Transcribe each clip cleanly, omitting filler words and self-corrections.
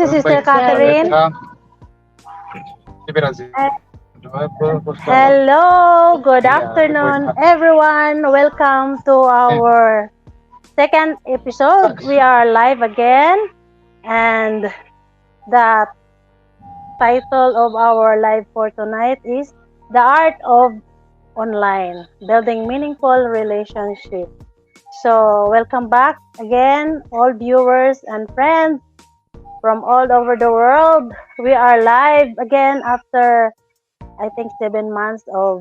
you, Sister Catherine. Hello, good afternoon, everyone. Welcome to our second episode. We are live again, and the title of our live for tonight is The Art of Online Building Meaningful Relationships. So, welcome back again, all viewers and friends from all over the world. We are live again after I think 7 months of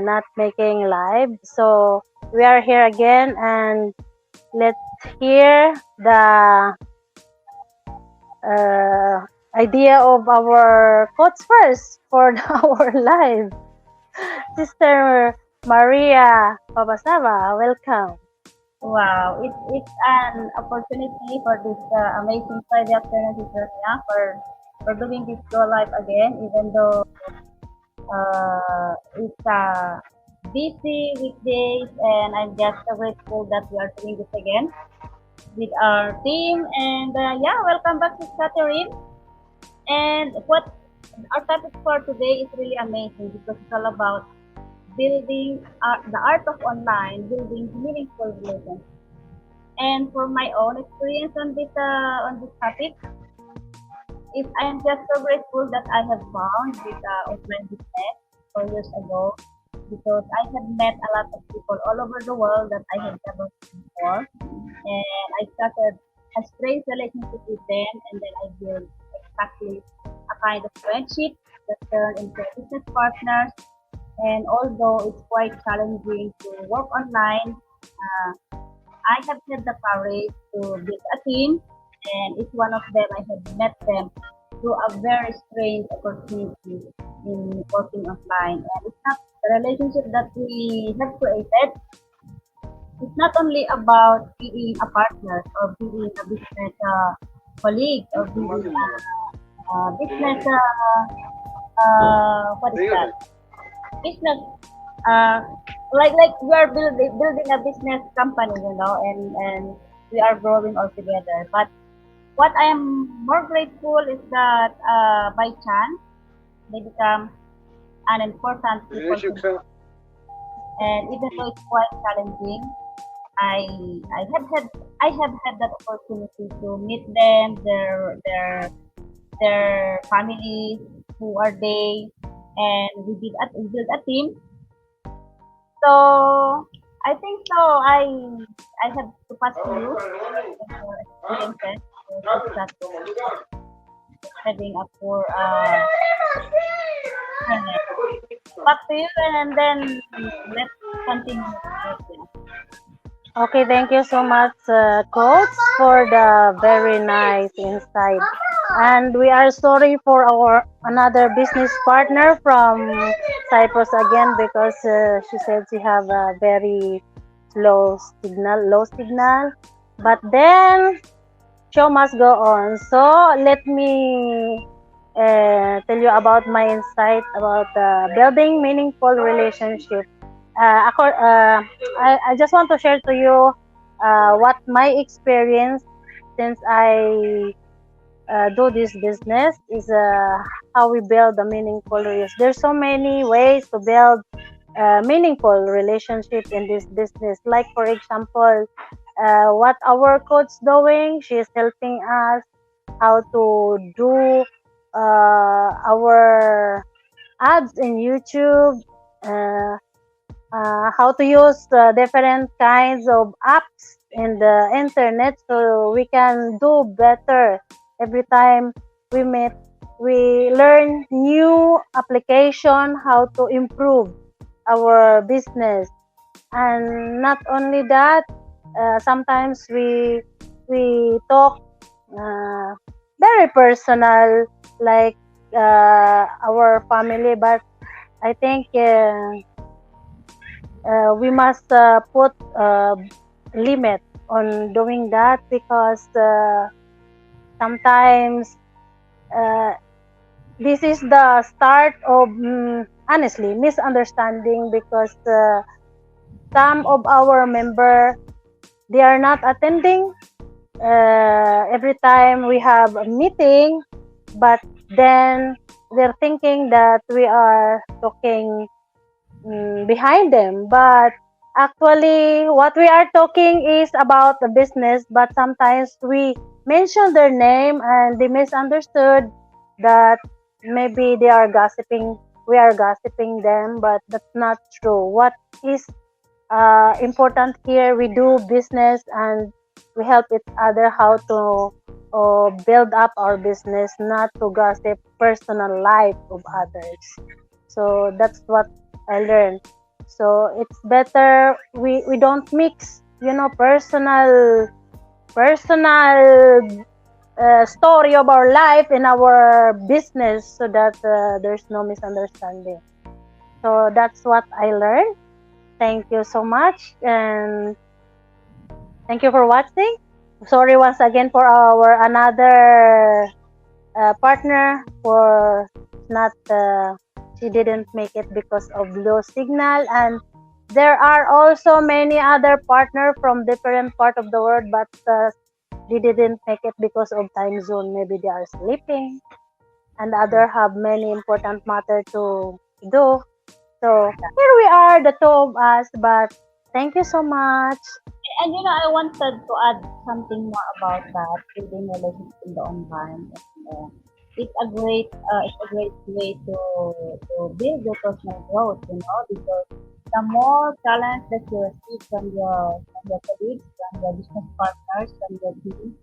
not making live. So we are here again, and let's hear the uh, idea of our quotes first for our live. Sister Maria Pabasava, welcome. Wow, it's an opportunity for this amazing Friday afternoon, Sister Mia, for doing this go live again, even though it's a busy weekdays, and I'm just so grateful that we are doing this again with our team. And yeah, welcome back to Catherine. And what our topic for today is really amazing because it's all about building the art of online, building meaningful relationships. And for my own experience on this topic, if I am just so grateful that I have found this online business 4 years ago because I have met a lot of people all over the world that I have never seen before, and I started a strange relationship with them, and then I built exactly a kind of friendship that turned into business partners. And although it's quite challenging to work online, I have had the courage to build a team, and each one of them I have met them through a very strange opportunity in working offline. And it's not the relationship that we have created. It's not only about being a partner or being a business colleague or being a business what is that? Business uh, like we are building a business company, and we are growing all together. But what I am more grateful is that by chance they become an important people to me. And even though it's quite challenging, I I have had I have had that opportunity to meet them, their families, who are they, and we build a team. So I think so. I have to pass to you your experiences with that having a poor internet. Back to you, and then let's continue. Okay, thank you so much, Coach, for the very nice insight. And we are sorry for our another business partner from Cyprus again because she said she have a very low signal. But then show must go on. So let me tell you about my insight about building meaningful relationship. I just want to share to you what my experience since I do this business is how we build a meaningful relationship. There's so many ways to build a meaningful relationship in this business. Like for example, what our coach doing, she is helping us how to do our ads in YouTube. Uh, how to use different kinds of apps in the internet so we can do better every time we meet. We learn new application how to improve our business, and not only that, sometimes we talk uh, very personal like our family, but I think we must put limit on doing that because sometimes uh, this is the start of honestly misunderstanding because some of our member they are not attending every time we have a meeting, but then they're thinking that we are talking behind them. But actually, what we are talking is about the business, but sometimes we mention their name and they misunderstood that maybe they are gossiping, we are gossiping them, but that's not true. What is important here, we do business and we help each other how to build up our business, not to gossip personal life of others. So that's what I learned. So it's better we don't mix, personal story of our life in our business, so that there's no misunderstanding. So that's what I learned. Thank you so much, and thank you for watching. Sorry once again for our another partner for not she didn't make it because of low signal, and there are also many other partner from different part of the world, but they didn't make it because of time zone. Maybe they are sleeping, and other have many important matter to do. So here we are, the two of us. But thank you so much. And I wanted to add something more about that building relationship in the online. And, it's a great way to build your personal growth. Because the more challenge that you receive from your colleagues, from your business partners, from your team,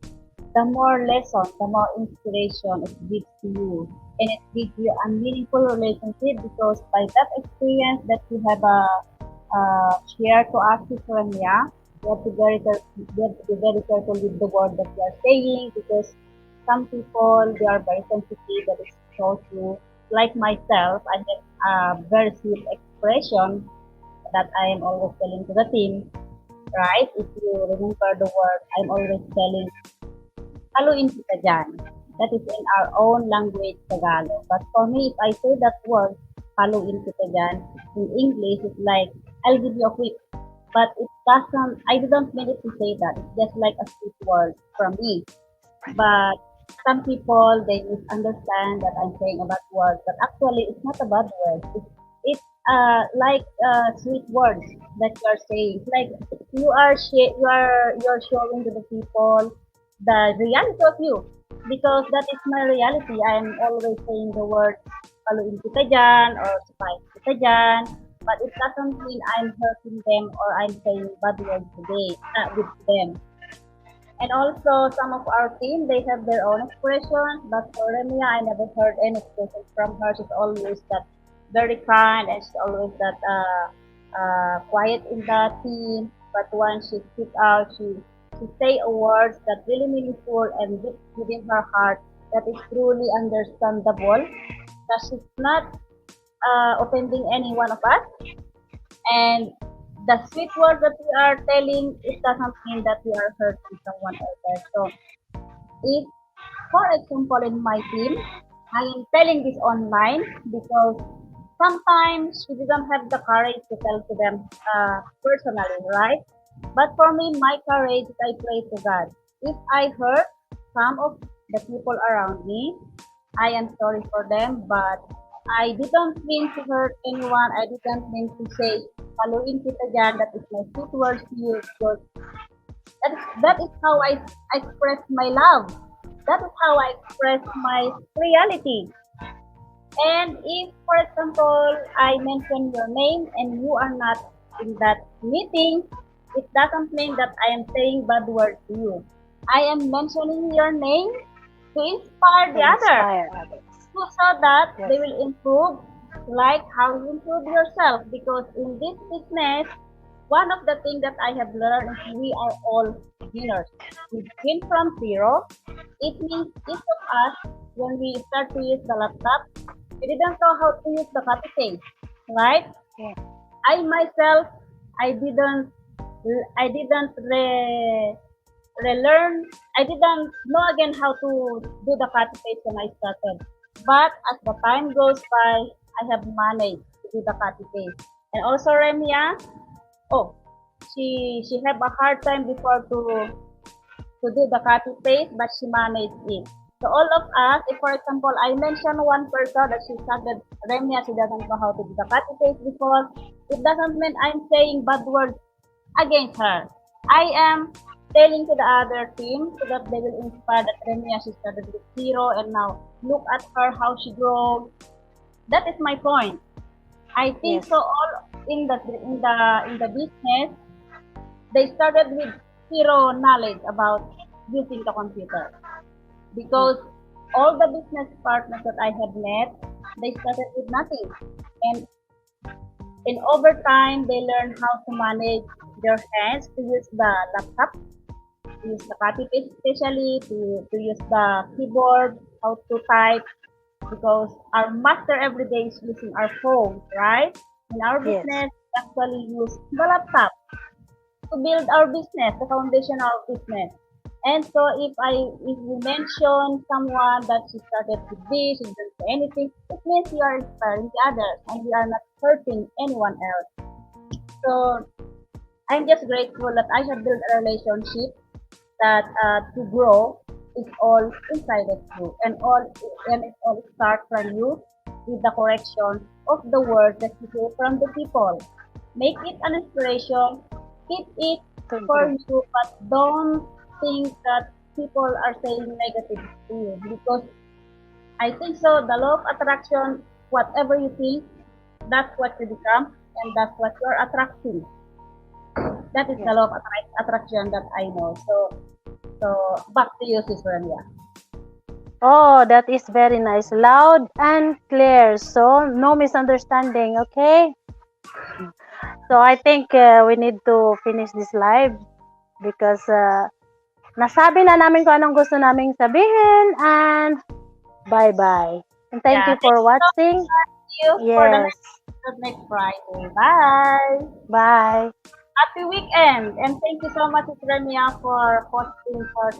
the more lesson, the more inspiration it gives to you, and it gives you a meaningful relationship because by that experience that you have share to us, Rania, you have to be very careful with the word that you are saying because some people they are very sensitive. That is so true. Like myself, I have a very sweet expression that I am always telling to the team. Right? If you remember the word, I'm always telling haluin kita dyan. That is in our own language, Tagalog. But for me, if I say that word, haluin kita dyan, in English, it's like, I'll give you a quick. But it doesn't, I didn't mean it to say that. It's just like a sweet word from me. But some people, they misunderstand that I'm saying a bad word. But actually, it's not a bad word. It's like sweet words that you are saying. It's like you're showing to the people the reality of you because that is my reality. I am always saying the word paluin kita dyan or spice kita dyan, but it doesn't mean I'm hurting them or I'm saying bad words today with them. And also some of our team they have their own expressions, but for Remia I never heard any expression from her. She's always that very kind and she's always that quiet in the team. But once she speak out, she say a words that really meaningful and deep within her heart that is truly understandable. That she's not offending any one of us, and the sweet word that we are telling, it doesn't mean that we are hurting someone else. So if, for example, in my team, I am telling this online because sometimes we didn't have the courage to tell to them personally, right? But for me, my courage is I pray to God. If I hurt some of the people around me, I am sorry for them, but I didn't mean to hurt anyone. I didn't mean to say, haluin kita dyan, that is my sweet words to you because that is how I express my love. That is how I express my reality. And if, for example, I mention your name and you are not in that meeting, it doesn't mean that I am saying bad words to you. I am mentioning your name to inspire the To other, inspire others. so that Yes. they will improve like how you improve yourself. Because in this business, one of the things that I have learned is we are all beginners. We begin from zero. It means each of us, when we start to use the laptop, we didn't know how to use the copy paste, right? Yeah. I myself, I didn't, I didn't relearn. I didn't know again how to do the copy paste when I started. But as the time goes by, I have managed to do the copy paste. And also Remia, oh, she have a hard time before to do the copy paste, but she managed it. So all of us, if for example I mention one person that she started Remia, she doesn't know how to do the copy paste before, it doesn't mean I'm saying bad words against her. I am telling to the other team so that they will inspire that Remia, she started with zero and now look at her how she grows. That is my point. I think Yes. so all in the business they started with zero knowledge about using the computer because all the business partners that I had met, they started with nothing. And in over time, they learn how to manage their hands to use the laptop, to use the copy paste especially, to use the keyboard, how to type, because our master every day is using our phone, right? In our Yes. business, we actually use the laptop to build our business, the foundation of our business. And so if we mention someone that she started with this, she didn't say anything, it means we are inspiring the others and we are not hurting anyone else. So I'm just grateful that I have built a relationship that to grow is all inside of you and it all starts from you with the correction of the words that you hear from the people. Make it an inspiration, keep it To for improve. you, but don't think that people are saying negative to you because I think so the law of attraction, whatever you think, that's what you become and that's what you're attracting. That is the Yes. law of attraction that I know. So back to you, Sister Anya. Oh, that is very nice. Loud and clear. So, no misunderstanding. Okay. So, I think we need to finish this live because nasabi na namin kung anong gusto naming sabihin and bye-bye. And thank Yeah, you thank for you so watching. much for the Yes. next episode next Friday. Bye. Bye. Happy weekend, and thank you so much, Sister Anya, for hosting for